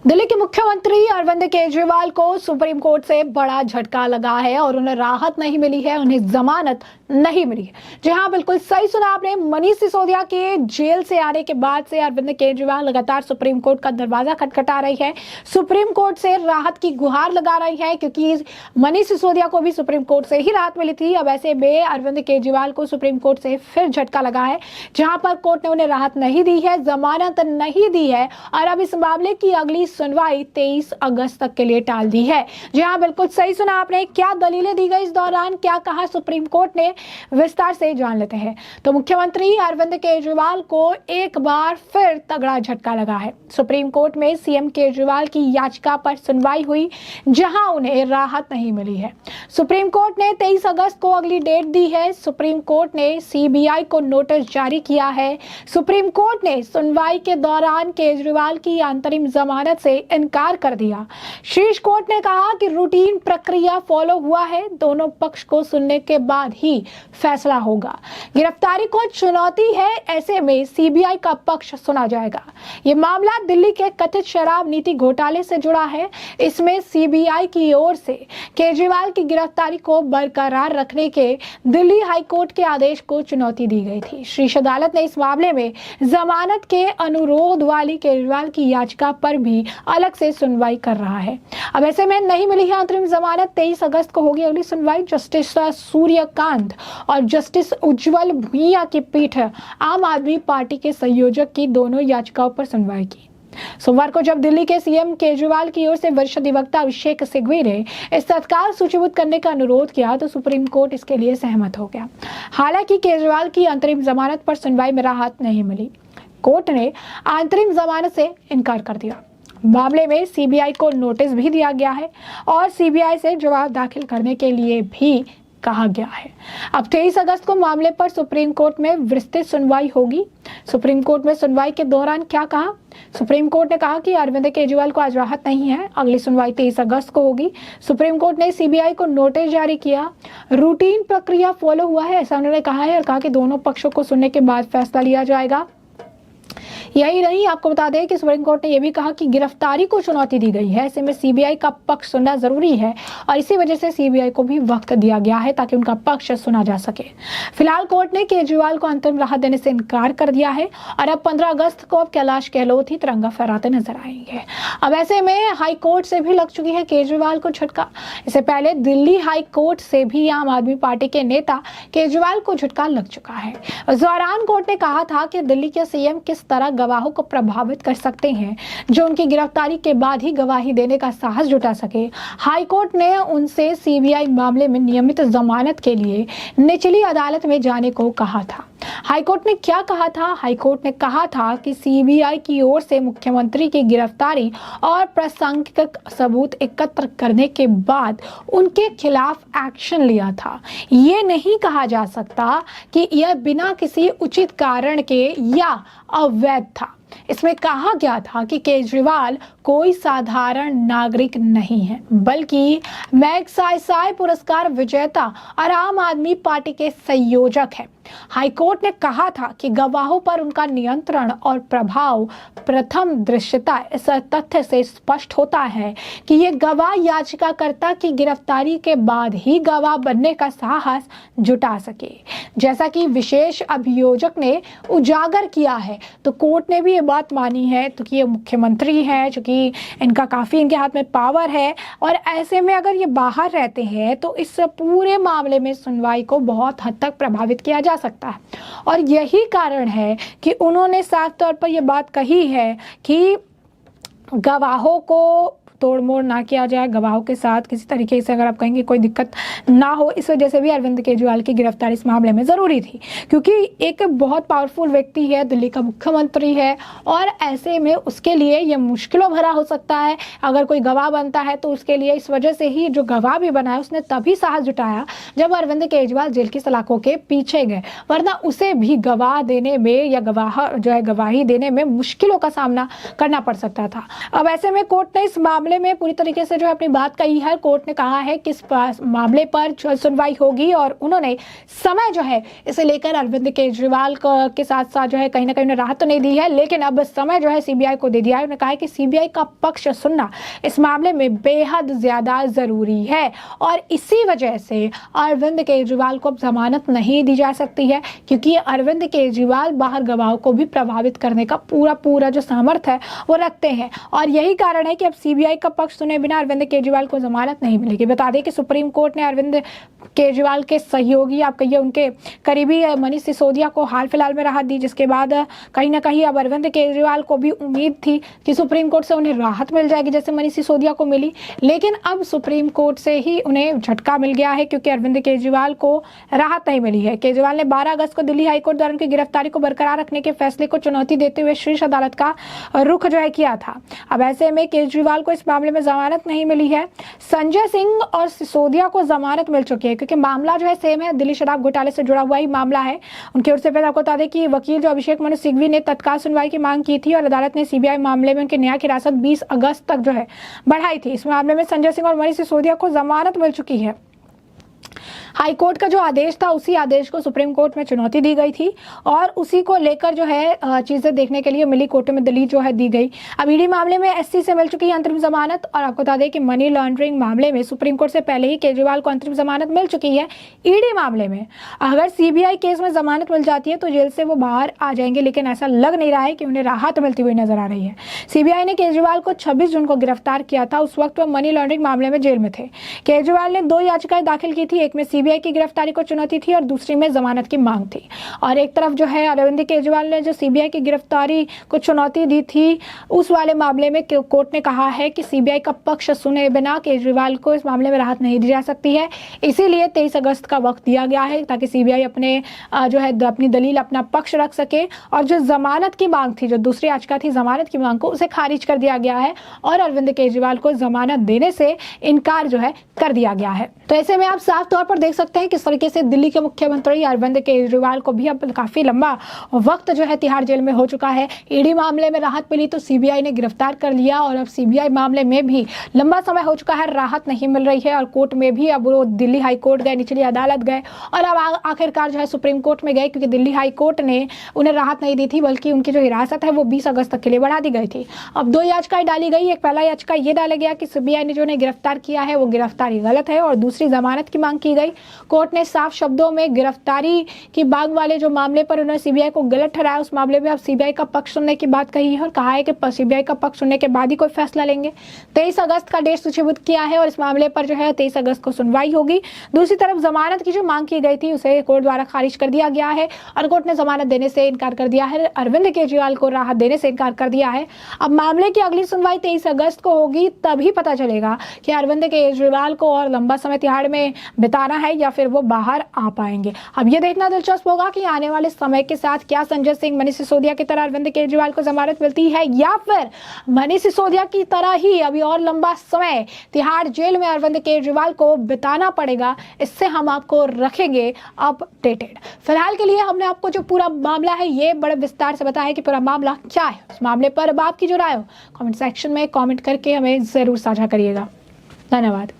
दिल्ली के मुख्यमंत्री अरविंद केजरीवाल को सुप्रीम कोर्ट से बड़ा झटका लगा है और उन्हें राहत नहीं मिली है, उन्हें जमानत नहीं मिली है। जी हाँ, बिल्कुल सही सुना आपने। मनीष सिसोदिया के जेल से आने के बाद से अरविंद केजरीवाल लगातार सुप्रीम कोर्ट का दरवाजा खटखटा रही है, सुप्रीम कोर्ट से राहत की गुहार लगा रही है, क्योंकि मनीष सिसोदिया को भी सुप्रीम कोर्ट से ही राहत मिली थी। अब ऐसे में अरविंद केजरीवाल को सुप्रीम कोर्ट से फिर झटका लगा है, जहां पर कोर्ट ने उन्हें राहत नहीं दी है, जमानत नहीं दी है और अब इस मामले की अगली सुनवाई 23 अगस्त तक के लिए टाल दी है। जी हाँ, बिल्कुल सही सुना आपने। क्या दलीलें दी गई इस दौरान, क्या कहा सुप्रीम कोर्ट ने, विस्तार से जान लेते हैं। तो मुख्यमंत्री अरविंद केजरीवाल को एक बार फिर तगड़ा झटका लगा है। सुप्रीम कोर्ट में सीएम केजरीवाल की याचिका पर सुनवाई हुई, जहां उन्हें राहत नहीं मिली है। सुप्रीम कोर्ट ने 23 अगस्त को अगली डेट दी है। सुप्रीम कोर्ट ने सीबीआई को नोटिस जारी किया है। सुप्रीम कोर्ट ने सुनवाई के दौरान केजरीवाल की अंतरिम जमानत से इनकार कर दिया। शीर्ष कोर्ट ने कहा कि रूटीन प्रक्रिया फॉलो हुआ है, दोनों पक्ष को सुनने के बाद ही फैसला होगा। गिरफ्तारी को चुनौती है, ऐसे में सीबीआई का पक्ष सुना जाएगा। यह मामला दिल्ली के कथित शराब नीति घोटाले से जुड़ा है। इसमें सीबीआई की ओर से केजरीवाल की गिरफ्तारी को बरकरार रखने के दिल्ली हाईकोर्ट के आदेश को चुनौती दी गई थी। शीर्ष अदालत ने इस मामले में जमानत के अनुरोध वाली केजरीवाल की याचिका पर भी अलग से सुनवाई कर रहा है। अब ऐसे में नहीं मिली है अंतरिम जमानत, 23 अगस्त को होगी अगली सुनवाई। जस्टिस सूर्यकांत और जस्टिस उज्जवल भुइयां की पीठ आम आदमी पार्टी के संयोजक की दोनों याचिकाओं पर सुनवाई की। सोमवार को जब दिल्ली के सीएम केजरीवाल की ओर से वरिष्ठ अधिवक्ता अभिषेक सिंघवी ने इस तत्काल सूचीबद्ध करने का अनुरोध किया, तो सुप्रीम कोर्ट इसके लिए सहमत हो गया। हालांकि केजरीवाल की अंतरिम जमानत पर सुनवाई में राहत नहीं मिली। कोर्ट ने अंतरिम जमानत से इनकार कर दिया। मामले में सीबीआई को नोटिस भी दिया गया है और सीबीआई से जवाब दाखिल करने के लिए भी कहा गया है। अब 23 अगस्त को मामले पर सुप्रीम कोर्ट में विस्तृत सुनवाई होगी। सुप्रीम कोर्ट में सुनवाई के दौरान क्या कहा? सुप्रीम कोर्ट ने कहा कि अरविंद केजरीवाल को आज राहत नहीं है, अगली सुनवाई 23 अगस्त को होगी। सुप्रीम कोर्ट ने सीबीआई को नोटिस जारी किया, रूटीन प्रक्रिया फॉलो हुआ है, ऐसा उन्होंने कहा है और कहा कि दोनों पक्षों को सुनने के बाद फैसला लिया जाएगा। यही नहीं, आपको बता दें कि सुप्रीम कोर्ट ने यह भी कहा कि गिरफ्तारी को चुनौती दी गई है, ऐसे में सीबीआई का पक्ष सुनना जरूरी है और इसी वजह से सीबीआई को भी वक्त दिया गया है ताकि उनका पक्ष सुना जा सके। फिलहाल कोर्ट ने केजरीवाल को अंतरिम राहत देने से इनकार कर दिया है और अब 15 अगस्त को अब कैलाश गहलोत ही तिरंगा फहराते नजर आएंगे। अब ऐसे में हाई कोर्ट से भी लग चुकी है केजरीवाल को झटका। इससे पहले दिल्ली हाई कोर्ट से भी आम आदमी पार्टी के नेता केजरीवाल को झटका लग चुका है। इस दौरान कोर्ट ने कहा था कि दिल्ली के सीएम किस तरह गवाहों को प्रभावित कर सकते हैं जो उनकी गिरफ्तारी के बाद ही गवाही देने का साहस जुटा सके। हाईकोर्ट ने उनसे सीबीआई मामले में नियमित जमानत के लिए निचली अदालत में जाने को कहा था। हाईकोर्ट ने क्या कहा था? हाईकोर्ट ने कहा था कि सीबीआई की ओर से मुख्यमंत्री की गिरफ्तारी और प्रासंगिक सबूत एकत्र करने के बाद उनके खिलाफ एक्शन लिया था। ये नहीं कहा जा सकता कि यह बिना किसी उचित कारण के या अवैध था। इसमें कहा गया था कि केजरीवाल कोई साधारण नागरिक नहीं है, बल्कि मैग्साइसाई पुरस्कार विजेता और आम आदमी पार्टी के संयोजक है। हाईकोर्ट ने कहा था कि गवाहों पर उनका नियंत्रण और प्रभाव प्रथम दृश्यता इस तथ्य से स्पष्ट होता है कि ये गवाह याचिकाकर्ता की गिरफ्तारी के बाद ही गवाह बनने का साहस जुटा सके, जैसा कि विशेष अभियोजक ने उजागर किया है। तो कोर्ट ने भी ये बात मानी है, तो कि ये मुख्यमंत्री है, चूंकि इनका काफी इनके हाथ में पावर है और ऐसे में अगर ये बाहर रहते हैं तो इस पूरे मामले में सुनवाई को बहुत हद तक प्रभावित किया जा सकता है। और यही कारण है कि उन्होंने साफ तौर पर यह बात कही है कि गवाहों को तोड़ मोड़ ना किया जाए, गवाहों के साथ किसी तरीके से अगर आप कहेंगे कोई दिक्कत ना हो। इस वजह से भी अरविंद केजरीवाल की गिरफ्तारी इस मामले में ज़रूरी थी, क्योंकि एक बहुत पावरफुल व्यक्ति है, दिल्ली का मुख्यमंत्री है और ऐसे में उसके लिए यह मुश्किलों भरा हो सकता है। अगर कोई गवाह बनता है तो उसके लिए इस वजह से ही जो गवाह भी बना है उसने तभी साहस जुटाया जब अरविंद केजरीवाल जेल की सलाखों के पीछे गए, वरना उसे भी गवाह देने में या गवाही देने में मुश्किलों का सामना करना पड़ सकता था। अब ऐसे में कोर्ट ने इस मामले मामले में पूरी तरीके से जो है अपनी बात कही है। कोर्ट ने कहा है कि इस मामले पर जो सुनवाई होगी और उन्होंने समय जो है इसे लेकर अरविंद केजरीवाल के साथ साथ जो है कहीं ना कहीं राहत तो नहीं दी है, लेकिन अब समय जो है सीबीआई को दे दिया है। उन्होंने कहा है कि सीबीआई का पक्ष सुनना इस मामले में बेहद ज्यादा जरूरी है और इसी वजह से अरविंद केजरीवाल को अब जमानत नहीं दी जा सकती है, क्योंकि अरविंद केजरीवाल बाहर गवाहों को भी प्रभावित करने का पूरा जो सामर्थ्य है वो रखते हैं और यही कारण है कि अब सीबीआई का पक्ष सुने बिना अरविंद केजरीवाल को जमानत नहीं मिलेगी। बता दें कि सुप्रीम कोर्ट ने अरविंद केजरीवाल के सहयोगी, आप कहिए उनके करीबी मनीष सिसोदिया को हाल फिलहाल में राहत दी, जिसके बाद कहीं ना कहीं अब अरविंद केजरीवाल को भी उम्मीद थी कि सुप्रीम कोर्ट से उन्हें राहत मिल जाएगी जैसे मनीष सिसोदिया को मिली, लेकिन अब सुप्रीम कोर्ट से ही उन्हें झटका मिल गया है क्योंकि अरविंद केजरीवाल को राहत नहीं मिली है। केजरीवाल ने 12 अगस्त को दिल्ली हाईकोर्ट द्वारा उनकी गिरफ्तारी को बरकरार रखने के फैसले को चुनौती देते हुए शीर्ष अदालत का रुख जो है किया था। अब ऐसे में केजरीवाल को इस मामले में जमानत नहीं मिली है। संजय सिंह और सिसोदिया को जमानत मिल चुकी है क्योंकि मामला जो है सेम है, दिल्ली शराब घोटाले से जुड़ा हुआ ही मामला है। उनकी ओर से पहले आपको बता दें कि वकील जो अभिषेक मनु सिंघवी ने तत्काल सुनवाई की मांग की थी और अदालत ने सीबीआई मामले में उनकी न्यायिक हिरासत 20 अगस्त तक जो है बढ़ाई थी। इस मामले में संजय सिंह और मनीष सिसोदिया को जमानत मिल चुकी है। हाईकोर्ट का जो आदेश था उसी आदेश को सुप्रीम कोर्ट में चुनौती दी गई थी और उसी को लेकर जो है चीजें देखने के लिए मिली कोर्ट में दलील जो है दी गई। अब ईडी मामले में एससी से मिल चुकी है अंतरिम जमानत और आपको बता दें कि मनी लॉन्ड्रिंग मामले में सुप्रीम कोर्ट से पहले ही केजरीवाल को अंतरिम जमानत मिल चुकी है। ईडी मामले में अगर सीबीआई केस में जमानत मिल जाती है तो जेल से वो बाहर आ जाएंगे, लेकिन ऐसा लग नहीं रहा है कि उन्हें राहत मिलती हुई नजर आ रही है। सीबीआई ने केजरीवाल को 26 जून को गिरफ्तार किया था, उस वक्त वो मनी लॉन्ड्रिंग मामले में जेल में थे। केजरीवाल ने 2 याचिकाएं दाखिल की थी, एक में सीबीआई की गिरफ्तारी को चुनौती थी और दूसरी में जमानत की मांग थी। और एक तरफ जो है अरविंद केजरीवाल ने जो सीबीआई की गिरफ्तारी को चुनौती दी थी उस वाले मामले में कोर्ट ने कहा है कि सीबीआई का पक्ष सुने बिना केजरीवाल को इस मामले में राहत नहीं दी जा सकती है, इसीलिए 23 अगस्त का वक्त दिया गया है ताकि सीबीआई अपने जो है अपनी दलील, अपना पक्ष रख सके और जो जमानत की मांग थी, जो दूसरी याचिका थी जमानत की मांग को, उसे खारिज कर दिया गया है और अरविंद केजरीवाल को जमानत देने से इनकार जो है कर दिया गया है। तो ऐसे में आप साफ तौर पर देख सकते हैं किस तरीके से दिल्ली के मुख्यमंत्री अरविंद केजरीवाल को भी अब काफी लंबा वक्त जो है तिहाड़ जेल में हो चुका है। ईडी मामले में राहत मिली तो सीबीआई ने गिरफ्तार कर लिया और अब सीबीआई मामले में भी लंबा समय हो चुका है, राहत नहीं मिल रही है और कोर्ट में भी अब वो दिल्ली हाई कोर्ट गए, निचली अदालत गए और अब आखिरकार जो है सुप्रीम कोर्ट में गए क्योंकि दिल्ली हाई कोर्ट ने उन्हें राहत नहीं दी थी बल्कि उनकी जो हिरासत है वो 20 अगस्त तक के लिए बढ़ा दी गई थी। अब 2 याचिकाएं डाली गई। एक पहला याचिका ये डाला गया कि सीबीआई ने जो उन्हें गिरफ्तार किया है वो गिरफ्तारी गलत है और दूसरी जमानत की मांग की गई। कोर्ट ने साफ शब्दों में गिरफ्तारी की बाग वाले जो मामले पर उन्होंने सीबीआई को गलत ठहराया, उस मामले में अब सीबीआई का पक्ष सुनने की बात कही है और कहा है कि सीबीआई का पक्ष सुनने के बाद ही कोई फैसला लेंगे। 23 अगस्त का डेट सूचीबद्ध किया है और इस मामले पर जो है 23 अगस्त को सुनवाई होगी। दूसरी तरफ जमानत की जो मांग की गई थी उसे कोर्ट द्वारा खारिज कर दिया गया है और कोर्ट ने जमानत देने से इनकार कर दिया है, अरविंद केजरीवाल को राहत देने से इनकार कर दिया है। अब मामले की अगली सुनवाई 23 अगस्त को होगी, तभी पता चलेगा कि अरविंद केजरीवाल को और लंबा समय तिहाड़ में बिताना है या फिर वो बाहर आ पाएंगे। अब ये देखना दिलचस्प होगा कि आने वाले समय के साथ क्या संजय सिंह, मनीष सिसोदिया की तरह अरविंद केजरीवाल को जमानत मिलती है या फिर मनीष सिसोदिया की तरह ही अभी और लंबा समय तिहाड़ जेल में अरविंद केजरीवाल को बिताना पड़ेगा। इससे हम आपको रखेंगे अपडेटेड। फिलहाल के लिए हमने आपको जो पूरा मामला है ये बड़े विस्तार से बताया कि पूरा मामला क्या है। इस मामले पर अब आपकी जो राय हो कमेंट सेक्शन में कमेंट करके हमें जरूर साझा करिएगा। धन्यवाद।